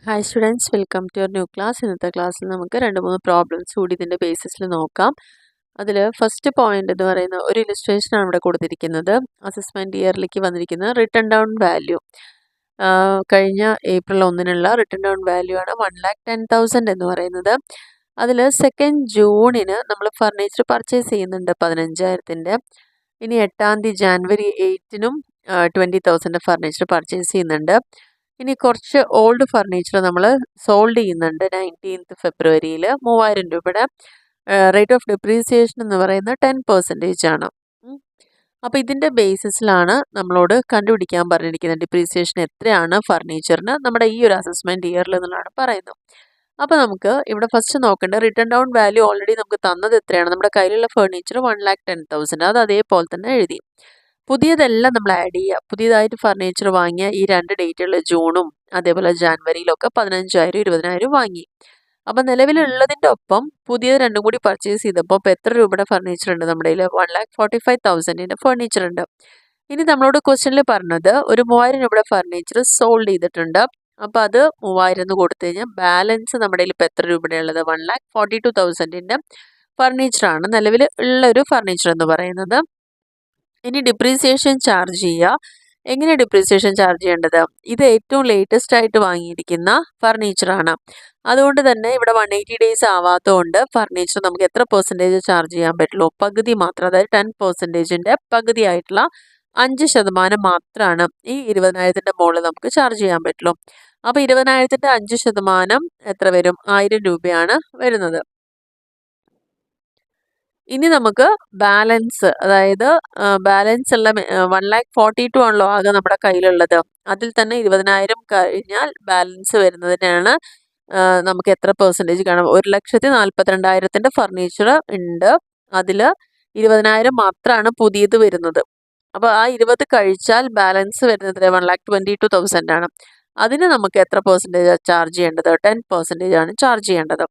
Hi students, welcome to your new class. ഇന്നത്തെ ക്ലാസ്സിൽ നമുക്ക് 2-3 പ്രോബ്ലംസ് കൂടി ഇതിൻ്റെ ബേസിസിൽ നോക്കാം. അതിൽ ഫസ്റ്റ് പോയിന്റ് എന്ന് പറയുന്ന ഒരു ഇലിസ്ട്രേഷനാണ് ഇവിടെ കൊടുത്തിരിക്കുന്നത്. അസസ്മെൻറ്റ് ഇയറിലേക്ക് വന്നിരിക്കുന്ന റിട്ടേൺ ഡൗൺ വാല്യൂ കഴിഞ്ഞ ഏപ്രിൽ 1-നുള്ള റിട്ടേൺ ഡൗൺ വാല്യൂ ആണ് 1,10,000 എന്ന് പറയുന്നത്. അതിൽ 2 ജൂണിന് നമ്മൾ ഫർണിച്ചർ പർച്ചേസ് ചെയ്യുന്നുണ്ട് 15,000-ൻ്റെ. ഇനി 8 ജാനുവരി 8-നും 20,000 ഫർണിച്ചർ പർച്ചേസ് ചെയ്യുന്നുണ്ട്. ഇനി കുറച്ച് ഓൾഡ് ഫർണിച്ചർ നമ്മൾ സോൾഡ് ചെയ്യുന്നുണ്ട് 19th ഫെബ്രുവരിയിൽ 3,000 രൂപയുടെ. റേറ്റ് ഓഫ് ഡിപ്രീസിയേഷൻ എന്ന് പറയുന്നത് 10% ആണ്. അപ്പോൾ ഇതിൻ്റെ ബേസിസിലാണ് നമ്മളോട് കണ്ടുപിടിക്കാൻ പറഞ്ഞിരിക്കുന്നത് ഡിപ്രീസിയേഷൻ എത്രയാണ് ഫർണിച്ചറിന് നമ്മുടെ ഈ ഒരു അസസ്മെൻറ്റ് ഇയറിൽ എന്നുള്ളതാണ് പറയുന്നത്. അപ്പോൾ നമുക്ക് ഇവിടെ ഫസ്റ്റ് നോക്കേണ്ട റിട്ടേൺ ഡൗൺ വാല്യൂ ഓൾറെഡി നമുക്ക് തന്നത് എത്രയാണ്, നമ്മുടെ കയ്യിലുള്ള ഫർണിച്ചർ 1,10,000, അത് അതേപോലെ തന്നെ എഴുതി. പുതിയതെല്ലാം നമ്മൾ ആഡ് ചെയ്യുക. പുതിയതായിട്ട് ഫർണിച്ചർ വാങ്ങിയ ഈ 2 ഡേറ്റുകൾ ജൂണും അതേപോലെ ജാനുവരിയിലൊക്കെ 15,000 20,000 വാങ്ങി. അപ്പം നിലവിലുള്ളതിൻ്റെ ഒപ്പം പുതിയത് രണ്ടും കൂടി പർച്ചേസ് ചെയ്തപ്പോൾ ഇപ്പോൾ എത്ര രൂപയുടെ ഫർണിച്ചർ ഉണ്ട് നമ്മുടെ കയ്യിൽ? 1,45,000 ഫർണിച്ചർ ഉണ്ട്. ഇനി നമ്മളോട് ക്വസ്റ്റ്യനിൽ പറഞ്ഞത് ഒരു 3,000 രൂപയുടെ ഫർണിച്ചർ സോൾഡ് ചെയ്തിട്ടുണ്ട്. അപ്പോൾ അത് 3,000 എന്ന് കൊടുത്തു കഴിഞ്ഞാൽ ബാലൻസ് നമ്മുടെ കയ്യിൽ ഇപ്പോൾ എത്ര രൂപയുടെ ഉള്ളത്? 1,42,000 ഫർണിച്ചറാണ് നിലവിൽ ഉള്ളൊരു ഫർണിച്ചർ എന്ന് പറയുന്നത്. ഇനി ഡിപ്രീസിയേഷൻ ചാർജ് ചെയ്യുക. എങ്ങനെ ഡിപ്രീസിയേഷൻ ചാർജ് ചെയ്യേണ്ടത്? ഇത് ഏറ്റവും ലേറ്റസ്റ്റ് ആയിട്ട് വാങ്ങിയിരിക്കുന്ന ഫർണിച്ചറാണ്. അതുകൊണ്ട് തന്നെ ഇവിടെ 180 ഡേയ്സ് ആവാത്തതുകൊണ്ട് ഫർണിച്ചർ നമുക്ക് എത്ര പെർസെൻറ്റേജ് ചാർജ് ചെയ്യാൻ പറ്റുള്ളൂ? പകുതി മാത്രം, അതായത് 10%-ൻ്റെ പകുതി ആയിട്ടുള്ള 5% മാത്രമാണ് ഈ 20,000-ൻ്റെ മുകളിൽ നമുക്ക് ചാർജ് ചെയ്യാൻ പറ്റുള്ളൂ. അപ്പോൾ 20,000-ൻ്റെ 5% എത്ര വരും? 1,000 രൂപയാണ് വരുന്നത്. ഇനി നമുക്ക് ബാലൻസ്, അതായത് ബാലൻസ് ഉള്ള 1,42,000 ആണല്ലോ ആകെ നമ്മുടെ കയ്യിലുള്ളത്. അതിൽ തന്നെ 20,000 കഴിഞ്ഞാൽ ബാലൻസ് വരുന്നതിനാണ് നമുക്ക് എത്ര പെർസെൻറ്റേജ് കാണാം? 1,42,000-ൻ്റെ ഫർണിച്ചർ ഉണ്ട്. അതിൽ 20,000 മാത്രമാണ് പുതിയത് വരുന്നത്. അപ്പോൾ ആ 20 കഴിച്ചാൽ ബാലൻസ് വരുന്നത് 1,22,000 ആണ്. അതിന് നമുക്ക് എത്ര പെർസെൻറ്റേജ് ചാർജ് ചെയ്യേണ്ടത്? 10% ആണ് ചാർജ് ചെയ്യേണ്ടത്.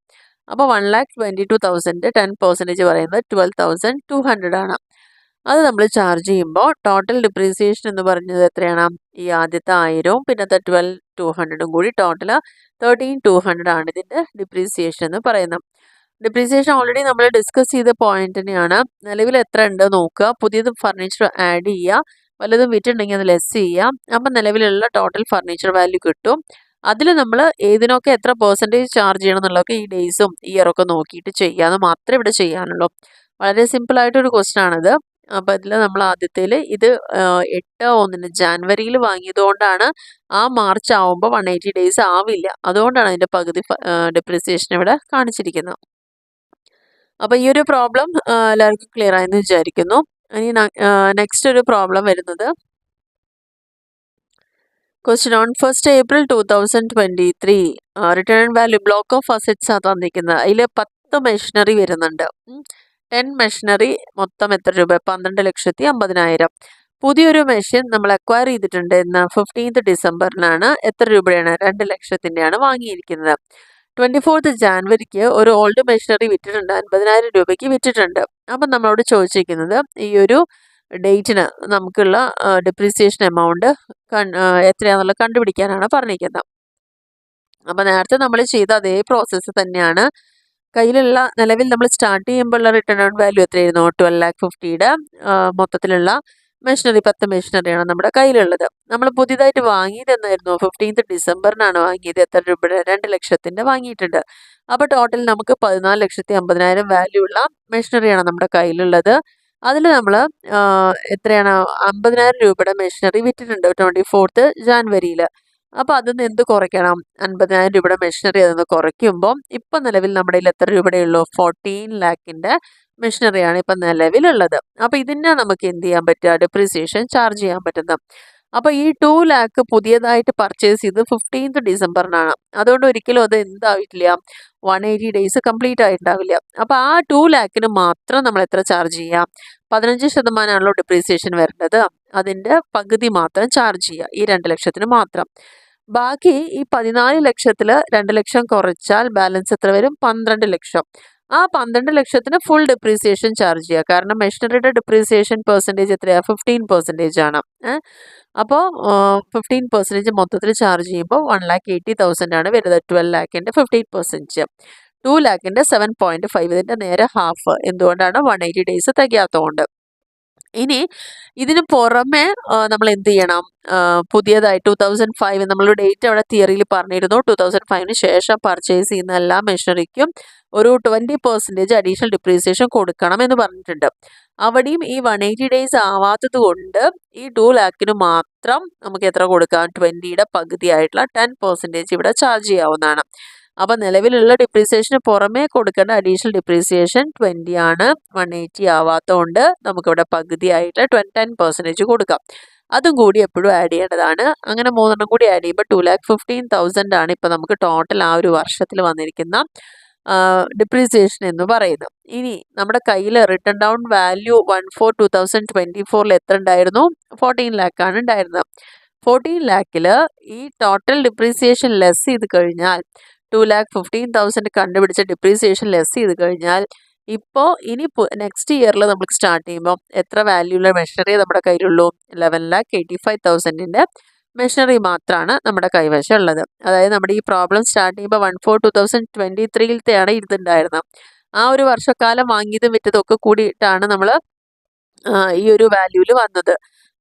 അപ്പോൾ 1,22,000 10% പറയുന്നത് 12,200 ആണ്. അത് നമ്മൾ ചാർജ് ചെയ്യുമ്പോൾ ടോട്ടൽ ഡിപ്രീസിയേഷൻ എന്ന് പറഞ്ഞത് എത്രയാണ്? ഈ ആദ്യത്തെ 1,000-ഉം പിന്നത്തെ 12,200-ഉം കൂടി ടോട്ടൽ 13,200 ആണ് ഇതിൻ്റെ ഡിപ്രീസിയേഷൻ എന്ന് പറയുന്നത്. ഡിപ്രീസിയേഷൻ ഓൾറെഡി നമ്മൾ ഡിസ്കസ് ചെയ്ത പോയിന്റ് തന്നെയാണ്. നിലവിൽ എത്ര ഉണ്ട് നോക്കുക, പുതിയത് ഫർണിച്ചർ ആഡ് ചെയ്യുക, വല്ലതും വിറ്റുണ്ടെങ്കിൽ അത് ലെസ് ചെയ്യുക. അപ്പം നിലവിലുള്ള ടോട്ടൽ ഫർണിച്ചർ വാല്യൂ കിട്ടും. അതിൽ നമ്മൾ ഏതിനൊക്കെ എത്ര പെർസെൻറ്റേജ് ചാർജ് ചെയ്യണം എന്നുള്ളതൊക്കെ ഈ ഡേയ്സും ഇയറൊക്കെ നോക്കിയിട്ട് ചെയ്യാമെന്ന് മാത്രമേ ഇവിടെ ചെയ്യാനുള്ളൂ. വളരെ സിമ്പിളായിട്ടൊരു ക്വസ്റ്റ്യൻ ആണിത്. അപ്പോൾ ഇതിൽ നമ്മൾ ആദ്യത്തേൽ ഇത് 8/1 ജാനുവരിയിൽ വാങ്ങിയതുകൊണ്ടാണ് ആ മാർച്ച് ആവുമ്പോൾ 180 ഡേയ്സ് ആവില്ല. അതുകൊണ്ടാണ് അതിൻ്റെ പകുതി ഡിപ്രിസിയേഷൻ ഇവിടെ കാണിച്ചിരിക്കുന്നത്. അപ്പോൾ ഈ ഒരു പ്രോബ്ലം എല്ലാവർക്കും ക്ലിയർ ആയെന്ന് വിചാരിക്കുന്നു. ഇനി നെക്സ്റ്റ് ഒരു പ്രോബ്ലം വരുന്നത് question on 1st April 2023 return value block of assets ആണ് തന്നിരിക്കുന്നത്. അതിൽ 10 മെഷീനറി വരുന്നുണ്ട്. 10 മെഷീനറി മൊത്തം എത്ര രൂപ? 12,50,000. പുതിയൊരു മെഷീൻ നമ്മൾ അക്വയർ ചെയ്തിട്ടുണ്ട് എന്ന് 15th ഡിസംബറിനാണ്. എത്ര രൂപയാണ്? 2,00,000-ൻ്റെയാണ് വാങ്ങിയിരിക്കുന്നത്. 24th ജാനുവരിക്ക് ഒരു ഓൾഡ് മെഷീനറി വിറ്റിട്ടുണ്ട്, 50,000 രൂപയ്ക്ക് വിറ്റിട്ടുണ്ട്. അപ്പം നമ്മളോട് ചോദിച്ചിരിക്കുന്നത് ഈ ഒരു ഡേറ്റിന് നമുക്കുള്ള ഡിപ്രീസിയേഷൻ എമൗണ്ട് എത്രയാണെന്നുള്ളത് കണ്ടുപിടിക്കാനാണ് പറഞ്ഞിരിക്കുന്നത്. അപ്പോൾ നേരത്തെ നമ്മൾ ചെയ്ത അതേ പ്രോസസ്സ് തന്നെയാണ്. കയ്യിലുള്ള നിലവിൽ നമ്മൾ സ്റ്റാർട്ട് ചെയ്യുമ്പോഴുള്ള റിട്ടേൺ ഓൺ വാല്യൂ എത്രയായിരുന്നു? 12,50,000-യുടെ മൊത്തത്തിലുള്ള മെഷീനറി 10 മെഷീനറിയാണ് നമ്മുടെ കയ്യിലുള്ളത്. നമ്മൾ പുതിയതായിട്ട് വാങ്ങിയത് എന്നായിരുന്നു? 15th ഡിസംബറിനാണ് വാങ്ങിയത്. എത്ര രൂപയുടെ? 2,00,000-ൻ്റെ വാങ്ങിയിട്ടുണ്ട്. അപ്പോൾ ടോട്ടൽ നമുക്ക് 14,50,000 വാല്യൂ ഉള്ള മെഷീനറിയാണ് നമ്മുടെ കയ്യിലുള്ളത്. അതിൽ നമ്മൾ എത്രയാണ്? 50,000 രൂപയുടെ മെഷീനറി വിറ്റിട്ടുണ്ട് 24th ജാനുവരിയിൽ. അപ്പോൾ അതിൽ എന്ത് കുറയ്ക്കണം? 50,000 രൂപയുടെ മെഷീനറി അതൊന്ന് കുറയ്ക്കുമ്പോൾ ഇപ്പം നിലവിൽ നമ്മുടെ കയ്യിൽ എത്ര രൂപയുടെ ഉള്ളൂ? 14 ലാഖിൻ്റെ മെഷീനറിയാണ് ഇപ്പം നിലവിലുള്ളത്. അപ്പോൾ ഇതിനെ നമുക്ക് എന്ത് ചെയ്യാൻ പറ്റുക? ഡിപ്രീസിയേഷൻ ചാർജ് ചെയ്യാൻ പറ്റുന്നത്. അപ്പോൾ ഈ 2 ലാഖ് പുതിയതായിട്ട് പർച്ചേസ് ചെയ്ത് 15th ഡിസംബറിനാണ്. അതുകൊണ്ട് ഒരിക്കലും അത് എന്താവില്ല, 180 ഡേയ്സ് കംപ്ലീറ്റ് ആയിട്ടുണ്ടാവില്ല. അപ്പോൾ ആ 2 ലാഖിന് മാത്രം നമ്മൾ എത്ര ചാർജ് ചെയ്യാം? 15% ഡിപ്രീസിയേഷൻ വരേണ്ടത്. അതിൻ്റെ പകുതി മാത്രം ചാർജ് ചെയ്യുക, ഈ 2,00,000-ന് മാത്രം. ബാക്കി ഈ 14 ലക്ഷത്തിൽ 2 ലക്ഷം കുറച്ചാൽ ബാലൻസ് എത്ര വരും? 12 ലക്ഷം. ആ 12 ലക്ഷത്തിന് ഫുൾ ഡിപ്രീസിയേഷൻ ചാർജ് ചെയ്യുക. കാരണം മെഷീനറിയുടെ ഡിപ്രീസിയേഷൻ പെർസെൻറ്റേജ് എത്രയാണ്? 15% ആണ്. അപ്പോൾ 15% മൊത്തത്തിൽ ചാർജ് ചെയ്യുമ്പോൾ 1,80,000 ആണ് വരുന്നത്. 12 ലാഖിൻ്റെ 15%. 2 ലാഖിൻ്റെ 7.5, ഇതിൻ്റെ നേരെ ഹാഫ്. എന്തുകൊണ്ടാണ്? 180 ഡേയ്സ് തികയാത്തതുകൊണ്ട്. ഇനി ഇതിന് പുറമെ നമ്മൾ എന്ത് ചെയ്യണം? പുതിയതായി 2005 നമ്മൾ ഡേറ്റ് അവിടെ തിയറിയിൽ പറഞ്ഞിരുന്നു. 2005 ശേഷം പർച്ചേസ് ചെയ്യുന്ന എല്ലാ മെഷീനറിക്കും ഒരു 20% അഡീഷണൽ ഡിപ്രീസിയേഷൻ കൊടുക്കണം എന്ന് പറഞ്ഞിട്ടുണ്ട്. അവിടെയും ഈ 180 ഡേയ്സ് ആവാത്തത് കൊണ്ട് ഈ 2 ലാഖിന് മാത്രം നമുക്ക് എത്ര കൊടുക്കാം? 20യുടെ പകുതിയായിട്ടുള്ള 10% ഇവിടെ ചാർജ് ചെയ്യാവുന്നതാണ്. അപ്പോൾ നിലവിലുള്ള ഡിപ്രീസിയേഷന് പുറമേ കൊടുക്കേണ്ട അഡീഷണൽ ഡിപ്രീസിയേഷൻ 20 ആണ്. 180 ആവാത്തതുകൊണ്ട് നമുക്കിവിടെ പകുതിയായിട്ട് 10% കൊടുക്കാം. അതും കൂടി എപ്പോഴും ആഡ് ചെയ്യേണ്ടതാണ്. അങ്ങനെ 3 കൂടി ആഡ് ചെയ്യുമ്പോൾ 2,15,000 ആണ് ഇപ്പോൾ നമുക്ക് ടോട്ടൽ ആ ഒരു വർഷത്തിൽ വന്നിരിക്കുന്ന ഡിപ്രീസിയേഷൻ എന്ന് പറയുന്നത്. ഇനി നമ്മുടെ കയ്യിൽ റിട്ടേൺ ഡൗൺ വാല്യൂ 1/4/2024 എത്ര ഉണ്ടായിരുന്നു? 14 ലാഖാണ് ഉണ്ടായിരുന്നത്. 14 ലാഖിൽ ഈ ടോട്ടൽ ഡിപ്രീസിയേഷൻ ലെസ് ചെയ്ത് കഴിഞ്ഞാൽ 2,15,000 കണ്ടുപിടിച്ച ഡിപ്രീസിയേഷൻ ലെസ് ചെയ്ത് കഴിഞ്ഞാൽ ഇപ്പോൾ ഇനി നെക്സ്റ്റ് ഇയറിൽ നമുക്ക് സ്റ്റാർട്ട് ചെയ്യുമ്പോൾ എത്ര വാല്യൂള്ള മെഷീനറി നമ്മുടെ കയ്യിലുള്ളൂ? 11,85,000ൻ്റെ മെഷീനറി മാത്രമാണ് നമ്മുടെ കൈവശം ഉള്ളത്. അതായത് നമ്മുടെ ഈ പ്രോബ്ലം സ്റ്റാർട്ട് ചെയ്യുമ്പോൾ 1/4/2023 ഇതുണ്ടായിരുന്നത്. ആ ഒരു വർഷക്കാലം വാങ്ങിയതും വിറ്റതും ഒക്കെ കൂടിയിട്ടാണ് നമ്മൾ ഈ ഒരു വാല്യൂവിൽ വന്നത്.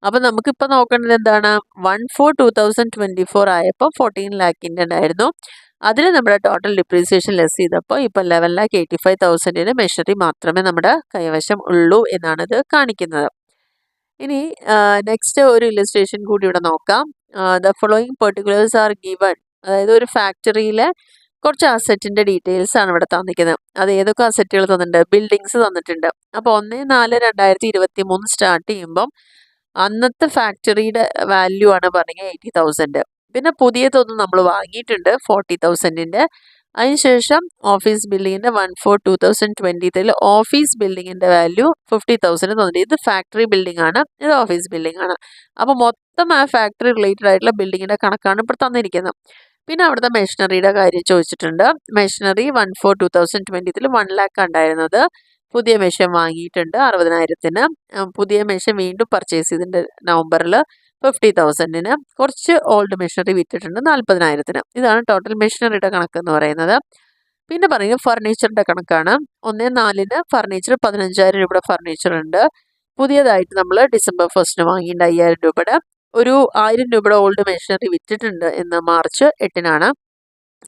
അപ്പം നമുക്കിപ്പോൾ നോക്കേണ്ടത് എന്താണ്? 1/4/2024 ആയപ്പോൾ 14 ലാഖിൻ്റെ ഉണ്ടായിരുന്നു. അതിൽ നമ്മുടെ ടോട്ടൽ ഡിപ്രീസിയേഷൻ ലെസ് ചെയ്തപ്പോൾ ഇപ്പോൾ 11,85,000ൻ്റെ മെഷീനറി മാത്രമേ നമ്മുടെ കൈവശം ഉള്ളൂ എന്നാണ് ഇത് കാണിക്കുന്നത്. ഇനി നെക്സ്റ്റ് ഒരു ഇല്ലസ്ട്രേഷൻ കൂടി ഇവിടെ നോക്കാം. The following particulars are given. അതായത് ഒരു ഫാക്ടറിയിലെ കുറച്ച് അസറ്റിൻ്റെ ഡീറ്റെയിൽസ് ആണ് ഇവിടെ തന്നിരിക്കുന്നത്. അത് ഏതൊക്കെ അസറ്റുകൾ തന്നിട്ടുണ്ട്? ബിൽഡിങ്സ് തന്നിട്ടുണ്ട്. അപ്പോൾ 1/4/2023 സ്റ്റാർട്ട് ചെയ്യുമ്പം അന്നത്തെ ഫാക്ടറിയുടെ വാല്യൂ ആണ് പറഞ്ഞത് 80,000. പിന്നെ പുതിയതൊന്നും നമ്മൾ വാങ്ങിയിട്ടുണ്ട് 40,000ൻ്റെ. അതിനുശേഷം ഓഫീസ് ബിൽഡിങ്ങിൻ്റെ 1/4/2023 ഓഫീസ് ബിൽഡിങ്ങിൻ്റെ വാല്യൂ 50,000 തന്നിട്ടുണ്ട്. ഇത് ഫാക്ടറി ബിൽഡിംഗ് ആണ്, ഇത് ഓഫീസ് ബിൽഡിംഗ് ആണ്. അപ്പോൾ മൊത്തം ആ ഫാക്ടറി റിലേറ്റഡ് ആയിട്ടുള്ള ബിൽഡിങ്ങിൻ്റെ കണക്കാണ് ഇപ്പോൾ തന്നിരിക്കുന്നത്. പിന്നെ അവിടുത്തെ മെഷീനറിയുടെ കാര്യം ചോദിച്ചിട്ടുണ്ട്. മെഷീനറി 1/4/2023 1 ലാഖ് ഉണ്ടായിരുന്നത്. പുതിയ മെഷീൻ വാങ്ങിയിട്ടുണ്ട് 60,000-ന്. പുതിയ മെഷീൻ വീണ്ടും പർച്ചേസ് ചെയ്തിട്ടുണ്ട് നവംബറിൽ 50,000-ന്. കുറച്ച് ഓൾഡ് മെഷീനറി വിറ്റിട്ടുണ്ട് 40,000-ന്. ഇതാണ് ടോട്ടൽ മെഷീനറിയുടെ കണക്ക് എന്ന് പറയുന്നത്. പിന്നെ പറയുന്നത് ഫർണിച്ചറിൻ്റെ കണക്കാണ്. 1/4-ന് ഫർണിച്ചർ 15,000 രൂപയുടെ ഫർണിച്ചർ ഉണ്ട്. പുതിയതായിട്ട് നമ്മൾ ഡിസംബർ 1-ന് വാങ്ങിയിട്ട് 5,000 രൂപയുടെ ഒരു 1,000 രൂപയുടെ ഓൾഡ് മെഷീനറി വിറ്റിട്ടുണ്ട് എന്ന് മാർച്ച് 8-നാണ്.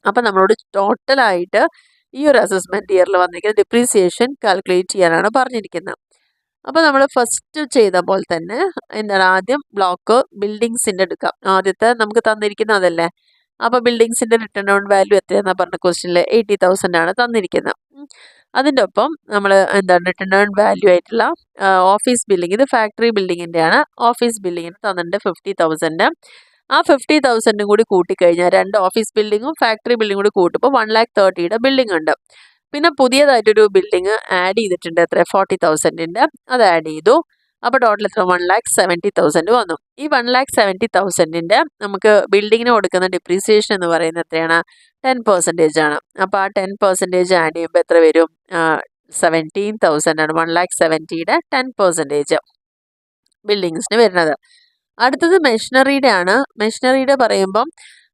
അപ്പം നമ്മളോട് ടോട്ടലായിട്ട് ഈ ഒരു അസസ്മെൻറ്റ് ഇയറിൽ വന്നിരിക്കുന്ന ഡിപ്രീസിയേഷൻ കാൽക്കുലേറ്റ് ചെയ്യാനാണ് പറഞ്ഞിരിക്കുന്നത്. അപ്പോൾ നമ്മൾ ഫസ്റ്റ് ചെയ്ത പോലെ തന്നെ എന്താണ്, ആദ്യം ബ്ലോക്ക് ബിൽഡിങ്സിൻ്റെ എടുക്കാം. ആദ്യത്തെ നമുക്ക് തന്നിരിക്കുന്ന അതല്ലേ. അപ്പോൾ ബിൽഡിങ്സിൻ്റെ റിട്ടേൺ ഡൗൺ വാല്യൂ എത്രയാണെന്നാണ് പറഞ്ഞ ക്വസ്റ്റ്യനിൽ 80,000 ആണ് തന്നിരിക്കുന്നത്. അതിൻ്റെ ഒപ്പം നമ്മൾ എന്താണ് റിട്ടേൺ ഡൗൺ വാല്യൂ ആയിട്ടുള്ള ഓഫീസ് ബിൽഡിംഗ്, ഇത് ഫാക്ടറി ബിൽഡിങ്ങിൻ്റെ ആണ്. ഓഫീസ് ബിൽഡിങ്ങിന് തന്നിട്ടുണ്ട് 50,000. ആ 50,000 കൂടി കൂട്ടിക്കഴിഞ്ഞാൽ 2 ഓഫീസ് ബിൽഡിങ്ങും ഫാക്ടറി ബിൽഡിങ്ങും കൂടി കൂട്ടുമ്പോൾ 1,30,000യുടെ ബിൽഡിംഗ് ഉണ്ട്. പിന്നെ പുതിയതായിട്ടൊരു ബിൽഡിങ് ആഡ് ചെയ്തിട്ടുണ്ട്. എത്ര? 40,000ൻ്റെ. അത് ആഡ് ചെയ്തു. അപ്പോൾ ടോട്ടൽ എത്ര? 1,70,000 വന്നു. ഈ 1,70,000ൻ്റെ നമുക്ക് ബിൽഡിങ്ങിന് കൊടുക്കുന്ന ഡിപ്രീസിയേഷൻ എന്ന് പറയുന്നത് എത്രയാണ്? 10% ആണ്. അപ്പോൾ ആ 10% ആഡ് ചെയ്യുമ്പോൾ എത്ര വരും? 17,000 ആണ്. 1,70,000യുടെ 10% ബിൽഡിങ്സിന് വരുന്നത്. അടുത്തത് മെഷീനറിയുടെ ആണ്. മെഷീനറിയുടെ പറയുമ്പം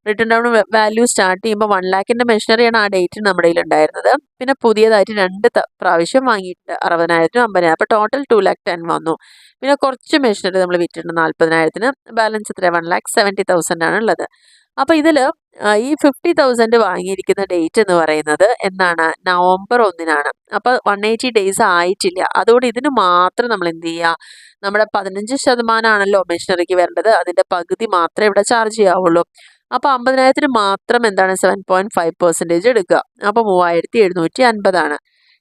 റിട്ടേൺ ഡൗൺ വാല്യൂ സ്റ്റാർട്ട് ചെയ്യുമ്പോൾ 1 ലാഖിൻ്റെ മെഷീനറിയാണ് ആ ഡേറ്റിന് നമ്മുടെ കയ്യിൽ ഉണ്ടായിരുന്നത്. പിന്നെ പുതിയതായിട്ട് 2 പ്രാവശ്യം വാങ്ങിയിട്ടുണ്ട് 60,000-നും 50,000. അപ്പോൾ ടോട്ടൽ 2,10,000 വന്നു. പിന്നെ കുറച്ച് മെഷീനറി നമ്മൾ വിറ്റിട്ടുണ്ട് 40,000-ന്. ബാലൻസ് എത്ര? 1,70,000 ആണ് ഉള്ളത്. അപ്പോൾ ഇതിൽ ഈ 50,000 വാങ്ങിയിരിക്കുന്ന ഡേറ്റ് എന്ന് പറയുന്നത് എന്നാണ്? നവംബർ 1-നാണ്. അപ്പോൾ 180 ഡേയ്സ് ആയിട്ടില്ല. അതുകൊണ്ട് ഇതിന് മാത്രം നമ്മൾ എന്ത് ചെയ്യുക? നമ്മുടെ 15% ആണല്ലോ മെഷീനറിക്ക് വരേണ്ടത്. അതിൻ്റെ പകുതി മാത്രമേ ഇവിടെ ചാർജ് ചെയ്യാവുള്ളൂ. അപ്പോൾ 50,000-ന് മാത്രം എന്താണ്? 7.5% എടുക്കുക. അപ്പോൾ 3,750 ആണ്.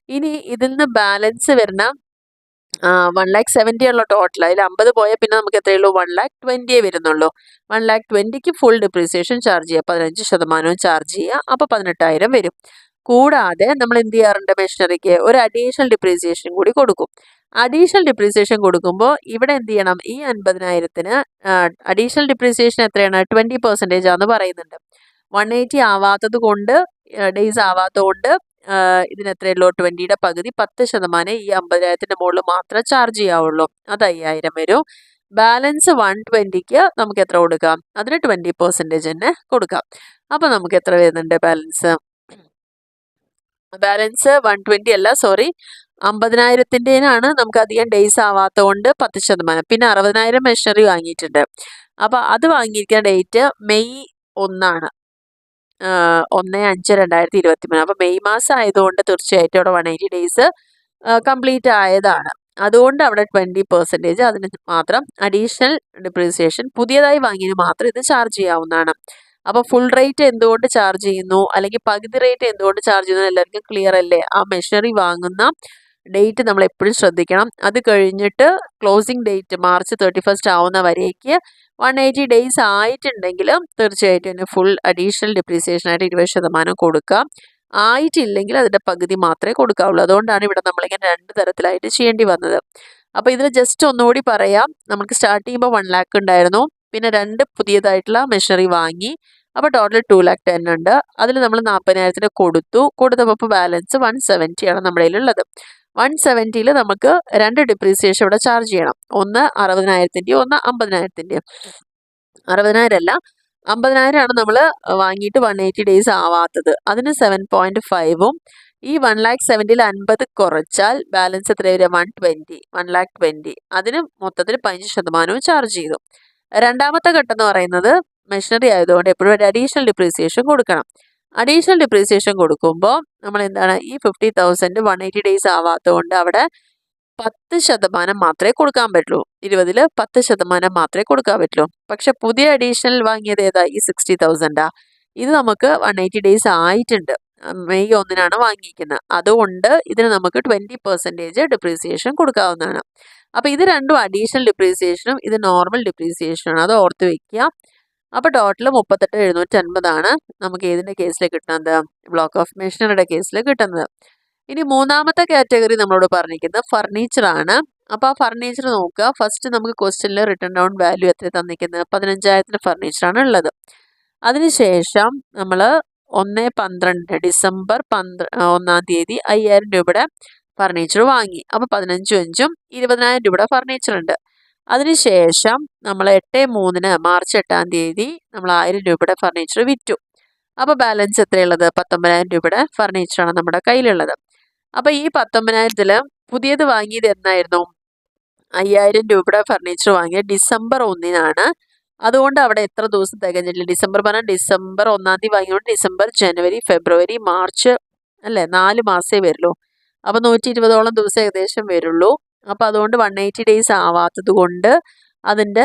ഇനി ഇതിൽ നിന്ന് ബാലൻസ് വരുന്ന 1,70,000 ഉള്ള ടോട്ടൽ. അതിൽ 50 പോയാൽ പിന്നെ നമുക്ക് എത്രയുള്ളൂ? 1,20,000 വരുന്നുള്ളൂ. 1,20,000ക്ക് ഫുൾ ഡിപ്രീസിയേഷൻ ചാർജ് ചെയ്യുക, 15% ചാർജ് ചെയ്യുക. അപ്പോൾ 18,000 വരും. കൂടാതെ നമ്മൾ എന്ത് ചെയ്യാറുണ്ട്? മെഷീനറിക്ക് ഒരു അഡീഷണൽ ഡിപ്രീസിയേഷൻ കൂടി കൊടുക്കും. അഡീഷണൽ ഡിപ്രീസിയേഷൻ കൊടുക്കുമ്പോൾ ഇവിടെ എന്ത് ചെയ്യണം? ഈ 50,000-ന് അഡീഷണൽ ഡിപ്രീസിയേഷൻ എത്രയാണ്? 20% ആണെന്ന് പറയുന്നുണ്ട്. 180 ആവാത്തത് കൊണ്ട്, ഡേയ്സ് ആവാത്തത് കൊണ്ട് ഇതിന് എത്രയുള്ളൂ 20യുടെ പകുതി 10% ഈ 50,000ത്തിൻ്റെ മുകളിൽ മാത്രമേ ചാർജ് ചെയ്യാവുള്ളൂ. അത് 5,000 വരും. ബാലൻസ് 120ക്ക് നമുക്ക് എത്ര കൊടുക്കാം? അതിന് 20% തന്നെ കൊടുക്കാം. അപ്പോൾ നമുക്ക് എത്ര വരുന്നുണ്ട് ബാലൻസ്? ബാലൻസ് 120 അല്ല, സോറി, 50,000ത്തിൻ്റെനാണ് നമുക്ക് അധികം ഡേയ്സ് ആവാത്തത് കൊണ്ട് 10%. പിന്നെ 60,000 മെഷീനറി വാങ്ങിയിട്ടുണ്ട്. അപ്പോൾ അത് വാങ്ങിയിരിക്കുന്ന ഡേറ്റ് മെയ് 1 1/5/2023. അപ്പോൾ മെയ് മാസം ആയതുകൊണ്ട് തീർച്ചയായിട്ടും അവിടെ 180 ഡേയ്സ് കംപ്ലീറ്റ് ആയതാണ്. അതുകൊണ്ട് അവിടെ 20% അതിന് മാത്രം അഡീഷണൽ ഡിപ്രീസിയേഷൻ പുതിയതായി വാങ്ങിയതിന് മാത്രം ഇത് ചാർജ് ചെയ്യാവുന്നതാണ്. അപ്പോൾ ഫുൾ റേറ്റ് എന്തുകൊണ്ട് ചാർജ് ചെയ്യുന്നു, അല്ലെങ്കിൽ പകുതി റേറ്റ് എന്തുകൊണ്ട് ചാർജ് ചെയ്യുന്നു, എല്ലാവർക്കും ക്ലിയർ അല്ലേ? ആ മെഷീനറി വാങ്ങുന്ന ഡേറ്റ് നമ്മൾ എപ്പോഴും ശ്രദ്ധിക്കണം. അത് കഴിഞ്ഞിട്ട് ക്ലോസിംഗ് ഡേറ്റ് മാർച്ച് 31 ആവുന്ന വരേക്ക് 180 ഡേയ്സ് ആയിട്ടുണ്ടെങ്കിൽ തീർച്ചയായിട്ടും അതിന് ഫുൾ അഡീഷണൽ ഡിപ്രീസിയേഷൻ ആയിട്ട് 20% കൊടുക്കാം. ആയിട്ടില്ലെങ്കിൽ അതിൻ്റെ പകുതി മാത്രമേ കൊടുക്കാവുള്ളൂ. അതുകൊണ്ടാണ് ഇവിടെ നമ്മളിങ്ങനെ 2 തരത്തിലായിട്ട് ചെയ്യേണ്ടി വന്നത്. അപ്പോൾ ഇതിൽ ജസ്റ്റ് ഒന്നുകൂടി പറയാം. നമുക്ക് സ്റ്റാർട്ട് ചെയ്യുമ്പോൾ 1 lakh ഉണ്ടായിരുന്നു. പിന്നെ 2 പുതിയതായിട്ടുള്ള മെഷീനറി വാങ്ങി. അപ്പോൾ ടോട്ടൽ 2,10,000 ഉണ്ട്. അതിൽ നമ്മൾ 40,000ത്തിന് കൊടുത്തപ്പോൾ ബാലൻസ് 170 ആണ് നമ്മുടെ കയ്യിലുള്ളത്. 170ൽ നമുക്ക് 2 ഡിപ്രീസിയേഷൻ ഇവിടെ ചാർജ് ചെയ്യണം. ഒന്ന് 60,000ത്തിൻ്റെയും ഒന്ന് 50,000ത്തിൻ്റെയും. 60,000 അല്ല, 50,000 ആണ് നമ്മൾ വാങ്ങിയിട്ട് 180 ഡേയ്സ് ആവാത്തത്. അതിന് 7.5ഉം ഈ 1,70,000ൽ 50 കുറച്ചാൽ ബാലൻസ് എത്ര വരിക? 120, 1,20,000. അതിന് മൊത്തത്തിൽ 15% ചാർജ് ചെയ്തു. രണ്ടാമത്തെ ഘട്ടം എന്ന് പറയുന്നത് മെഷീനറി ആയതുകൊണ്ട് എപ്പോഴും ഒരു അഡീഷണൽ ഡിപ്രീസിയേഷൻ കൊടുക്കണം. അഡീഷണൽ ഡിപ്രീസിയേഷൻ കൊടുക്കുമ്പോൾ നമ്മൾ എന്താണ്, ഈ 50,000 180 ഡേയ്സ് ആവാത്തതുകൊണ്ട് അവിടെ 10% മാത്രമേ കൊടുക്കാൻ പറ്റുള്ളൂ. 20ൽ 10% മാത്രമേ കൊടുക്കാൻ പറ്റുള്ളൂ. പക്ഷെ പുതിയ അഡീഷണൽ വാങ്ങിയത് ഏതാ? ഈ 60,000. ഇത് നമുക്ക് 180 ഡേയ്സ് ആയിട്ടുണ്ട്. മെയ് 1 വാങ്ങിയിരിക്കുന്നത്. അതുകൊണ്ട് ഇതിന് നമുക്ക് 20% ഡിപ്രീസിയേഷൻ കൊടുക്കാവുന്നതാണ്. അപ്പോൾ ഇത് രണ്ടും അഡീഷണൽ ഡിപ്രീസിയേഷനും ഇത് നോർമൽ ഡിപ്രീസിയേഷനാണ്. അത് ഓർത്ത് വയ്ക്കുക. അപ്പോൾ ടോട്ടൽ 38,750 നമുക്ക് ഏതിൻ്റെ കേസിൽ കിട്ടുന്നത്? ബ്ലോക്ക് ഓഫ് മെഷീനറിയുടെ കേസിൽ കിട്ടുന്നത്. ഇനി മൂന്നാമത്തെ കാറ്റഗറി നമ്മളോട് പറഞ്ഞിരിക്കുന്നത് ഫർണിച്ചറാണ്. അപ്പോൾ ആ ഫർണിച്ചർ നോക്കുക. ഫസ്റ്റ് നമുക്ക് ക്വസ്റ്റ്യനിൽ റിട്ടേൺ ഡൗൺ വാല്യൂ എത്ര തന്നിരിക്കുന്നത്? 15,000 ഫർണിച്ചറാണ് ഉള്ളത്. അതിനുശേഷം നമ്മൾ 1/12 ഡിസംബർ 1 തീയതി 5,000 രൂപയുടെ ഫർണിച്ചർ വാങ്ങി. അപ്പോൾ 15/5 20,000 രൂപയുടെ ഫർണിച്ചർ ഉണ്ട്. അതിനുശേഷം നമ്മൾ 8/3 മാർച്ച് 8 തീയതി നമ്മൾ 1,000 രൂപയുടെ ഫർണിച്ചർ വിറ്റു. അപ്പോൾ ബാലൻസ് എത്രയുള്ളത്? 19,000 രൂപയുടെ ഫർണിച്ചറാണ് നമ്മുടെ കയ്യിലുള്ളത്. അപ്പോൾ ഈ 19,000ൽ പുതിയത് വാങ്ങിയത് എന്നായിരുന്നു? 5,000 രൂപയുടെ ഫർണിച്ചർ വാങ്ങിയത് ഡിസംബർ 1 അതുകൊണ്ട് അവിടെ എത്ര ദിവസം തികഞ്ഞില്ല? ഡിസംബർ 1 തീയതി വാങ്ങിയോണ്ട് ഡിസംബർ, ജനുവരി, ഫെബ്രുവരി, മാർച്ച് അല്ലേ, 4 മാസമേ വരുള്ളൂ. അപ്പോൾ 120ഓളം ദിവസം ഏകദേശം വരുള്ളൂ. അപ്പോൾ അതുകൊണ്ട് 180 ഡേയ്സ് ആവാത്തത് കൊണ്ട് അതിൻ്റെ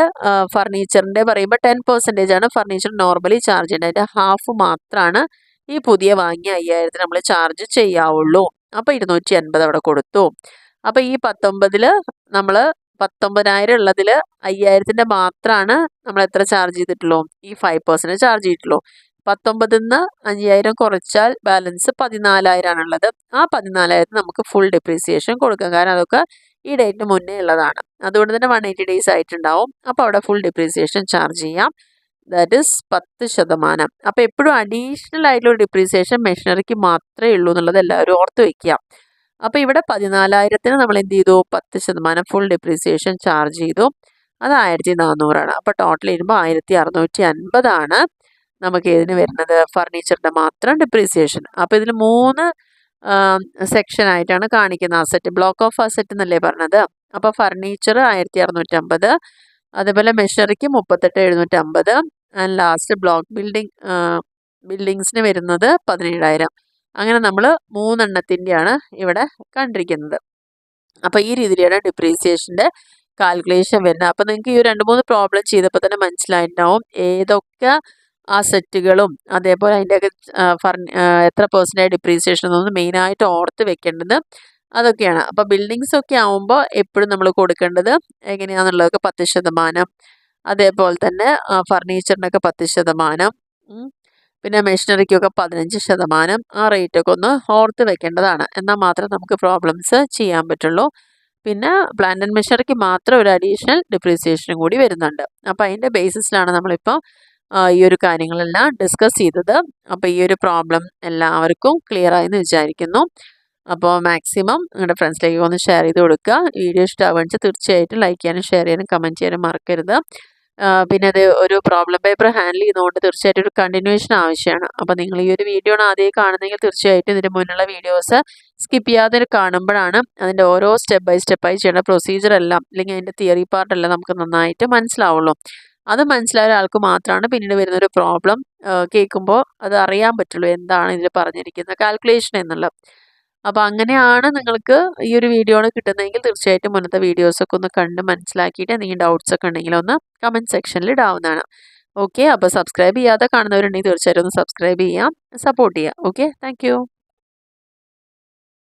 ഫർണിച്ചറിൻ്റെ പറയുമ്പോൾ 10% ആണ് ഫർണിച്ചർ നോർമലി ചാർജ് ചെയ്യേണ്ടത്. അതിൻ്റെ ഹാഫ് മാത്രമാണ് ഈ പുതിയ വാങ്ങിയ 5,000 നമ്മൾ ചാർജ് ചെയ്യാവുള്ളൂ. അപ്പോൾ 250 അവിടെ കൊടുത്തു. അപ്പോൾ ഈ 19ൽ നമ്മൾ 19,000 ഉള്ളതിൽ 5,000ത്തിൻ്റെ മാത്രമാണ് നമ്മൾ എത്ര ചാർജ് ചെയ്തിട്ടുള്ളൂ? ഈ 5% ചാർജ് ചെയ്തിട്ടുള്ളൂ. 19ന്ന് 5,000 കുറച്ചാൽ ബാലൻസ് 14,000 ആണുള്ളത്. ആ 14,000 നമുക്ക് ഫുൾ ഡിപ്രീസിയേഷൻ കൊടുക്കാം. കാരണം അതൊക്കെ ഈ ഡേറ്റിന് മുന്നേ ഉള്ളതാണ്. അതുകൊണ്ട് തന്നെ 180 ഡേയ്സ് ആയിട്ടുണ്ടാവും. അപ്പോൾ അവിടെ ഫുൾ ഡിപ്രീസിയേഷൻ ചാർജ് ചെയ്യാം. That is 10%. അപ്പോൾ എപ്പോഴും അഡീഷണൽ ആയിട്ടുള്ള ഡിപ്രീസിയേഷൻ മെഷീനറിക്ക് മാത്രമേ ഉള്ളൂ എന്നുള്ളത് എല്ലാവരും ഓർത്ത് വയ്ക്കുക. അപ്പോൾ ഇവിടെ 14,000ത്തിന് നമ്മൾ എന്ത് ചെയ്തു? 10% ഫുൾ ഡിപ്രീസിയേഷൻ ചാർജ് ചെയ്തു. അത് 1,400 അപ്പോൾ ടോട്ടൽ വരുമ്പോൾ 1,650 നമുക്ക് ഇതിന് വരുന്നത് ഫർണിച്ചറിൻ്റെ മാത്രം ഡിപ്രീസിയേഷൻ. അപ്പോൾ ഇതിൽ 3 സെക്ഷനായിട്ടാണ് കാണിക്കുന്നത്. അസറ്റ്, ബ്ലോക്ക് ഓഫ് അസറ്റ് എന്നല്ലേ പറഞ്ഞത്. അപ്പോൾ ഫർണിച്ചർ 1,650, അതുപോലെ മെഷീനറിക്ക് 38,750, ആൻഡ് ലാസ്റ്റ് ബ്ലോക്ക് ബിൽഡിങ്സിന് വരുന്നത് 17,000. അങ്ങനെ നമ്മൾ 3 എണ്ണത്തിൻ്റെയാണ് ഇവിടെ കണ്ടിരിക്കുന്നത്. അപ്പോൾ ഈ രീതിയിലാണ് ഡിപ്രീസിയേഷൻ്റെ കാൽക്കുലേഷൻ വരുന്നത്. അപ്പോൾ നിങ്ങൾക്ക് ഈ 2-3 പ്രോബ്ലം ചെയ്തപ്പോൾ തന്നെ മനസ്സിലായിട്ടുണ്ടാവും ഏതൊക്കെ അസറ്റുകളും അതേപോലെ അതിൻ്റെയൊക്കെ എത്ര പെർസെൻറ്റേജ് ഡിപ്രീസിയേഷൻ എന്നൊന്ന് മെയിനായിട്ട് ഓർത്ത് വെക്കേണ്ടത് അതൊക്കെയാണ്. അപ്പോൾ ബിൽഡിങ്സ് ഒക്കെ ആവുമ്പോൾ എപ്പോഴും നമ്മൾ കൊടുക്കേണ്ടത് എങ്ങനെയാണെന്നുള്ളതൊക്കെ 10%, അതേപോലെ തന്നെ ഫർണിച്ചറിനൊക്കെ 10%, പിന്നെ മെഷീനറിക്കൊക്കെ 15%. ആ റേറ്റൊക്കെ ഒന്ന് ഓർത്ത് വെക്കേണ്ടതാണ്. എന്നാൽ മാത്രമേ നമുക്ക് പ്രോബ്ലംസ് ചെയ്യാൻ പറ്റുള്ളൂ. പിന്നെ പ്ലാന്റ് ആൻഡ് മെഷീനറിക്ക് മാത്രം ഒരു അഡീഷണൽ ഡിപ്രീസിയേഷനും കൂടി വരുന്നുണ്ട്. അപ്പോൾ അതിൻ്റെ ബേസിസിലാണ് നമ്മളിപ്പോൾ ഈ ഒരു കാര്യങ്ങളെല്ലാം ഡിസ്കസ് ചെയ്തത്. അപ്പോൾ ഈ ഒരു പ്രോബ്ലം എല്ലാവർക്കും ക്ലിയർ ആയെന്ന് വിചാരിക്കുന്നു. അപ്പോൾ മാക്സിമം നിങ്ങളുടെ ഫ്രണ്ട്സിലേക്ക് ഒന്ന് ഷെയർ ചെയ്ത് കൊടുക്കുക. വീഡിയോ ഇഷ്ടമാവുക വെച്ചാൽ തീർച്ചയായിട്ടും ലൈക്ക് ചെയ്യാനും ഷെയർ ചെയ്യാനും കമൻറ്റ് ചെയ്യാനും മറക്കരുത്. പിന്നെ അത് ഒരു പ്രോബ്ലം പേപ്പർ ഹാൻഡിൽ ചെയ്യുന്നതുകൊണ്ട് തീർച്ചയായിട്ടും ഒരു കണ്ടിന്യൂവേഷൻ ആവശ്യമാണ്. അപ്പോൾ നിങ്ങൾ ഈ ഒരു വീഡിയോ ആണ് ആദ്യമായി കാണുന്നതെങ്കിൽ തീർച്ചയായിട്ടും ഇതിൻ്റെ മുന്നുള്ള വീഡിയോസ് സ്കിപ്പ് ചെയ്യാതെ കാണുമ്പോഴാണ് അതിൻ്റെ ഓരോ സ്റ്റെപ്പ് ബൈ സ്റ്റെപ്പായി ചെയ്യേണ്ട പ്രൊസീജിയർ എല്ലാം അല്ലെങ്കിൽ അതിൻ്റെ തിയറി പാർട്ടെല്ലാം നമുക്ക് നന്നായിട്ട് മനസ്സിലാവുള്ളൂ. അത് മനസ്സിലായ ഒരാൾക്ക് മാത്രമാണ് പിന്നീട് വരുന്നൊരു പ്രോബ്ലം കേൾക്കുമ്പോൾ അത് അറിയാൻ പറ്റുള്ളൂ എന്താണ് ഇതിൽ പറഞ്ഞിരിക്കുന്ന കാൽക്കുലേഷൻ എന്നുള്ളത്. അപ്പോൾ അങ്ങനെയാണ് നിങ്ങൾക്ക് ഈ ഒരു വീഡിയോ കിട്ടുന്നതെങ്കിൽ തീർച്ചയായിട്ടും മുന്നത്തെ വീഡിയോസൊക്കെ ഒന്ന് കണ്ട് മനസ്സിലാക്കിയിട്ട് എന്തെങ്കിലും ഡൗട്ട്സ് ഒക്കെ ഉണ്ടെങ്കിൽ ഒന്ന് കമൻറ്റ് സെക്ഷനിൽ ഇടാവുന്നതാണ്. ഓക്കെ, അപ്പോൾ സബ്സ്ക്രൈബ് ചെയ്യാതെ കാണുന്നവരുണ്ടെങ്കിൽ തീർച്ചയായിട്ടും ഒന്ന് സബ്സ്ക്രൈബ് ചെയ്യാം, സപ്പോർട്ട് ചെയ്യാം. Okay, thank